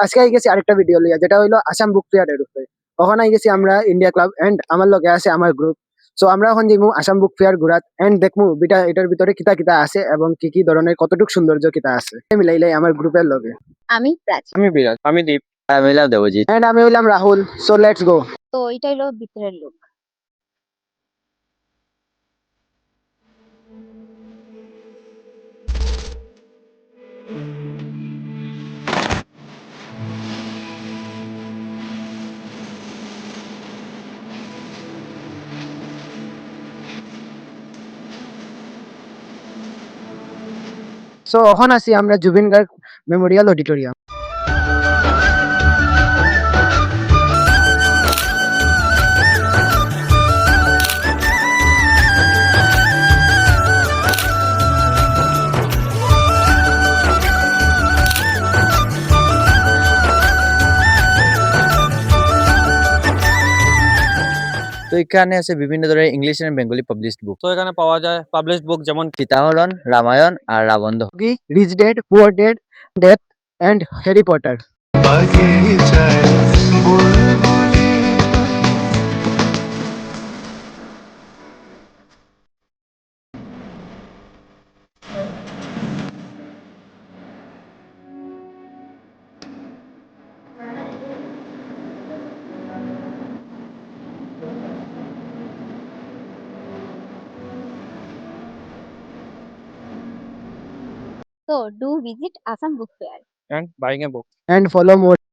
আজকে আই গেছি আরেকটা ভিডিও লইয়া, যেটা হইলো আসাম বুক ফেয়ারের উপরে। ওখানে আই গেছি আমরা ইন্ডিয়া ক্লাব এন্ড আমার লগে আছে আমার গ্রুপ। সো আমরা এখন যাইমু আসাম বুক ফেয়ার ঘুরাত এন্ড দেখমু এটার ভিতরে কিতা কিতা আছে এবং কি কি ধরনের কতটুক সৌন্দর্য কিতা আছে মিলাইলাই আমার গ্রুপের লগে। আমি প্রাচী। আমি বিরাজ। আমি দীপ। আমি হইলাম দেবজিৎ। এন্ড আমি হইলাম রাহুল। So let's go. তো এটা হলো ভিতরের লোক। সো এখন আছি আমরা জুবিন গার্গ মেমোরিয়াল অডিটোরিয়াম। তো এখানে আছে বিভিন্ন ধরনের English and Bengali published book. তো এখানে পাওয়া যায় পাবলিশড বুক যেমন সীতাহরণ, রামায়ণ আর Ravan. Rich dad poor dad, death and Harry Potter. So do visit Assam Book Fair And buying a book. And follow more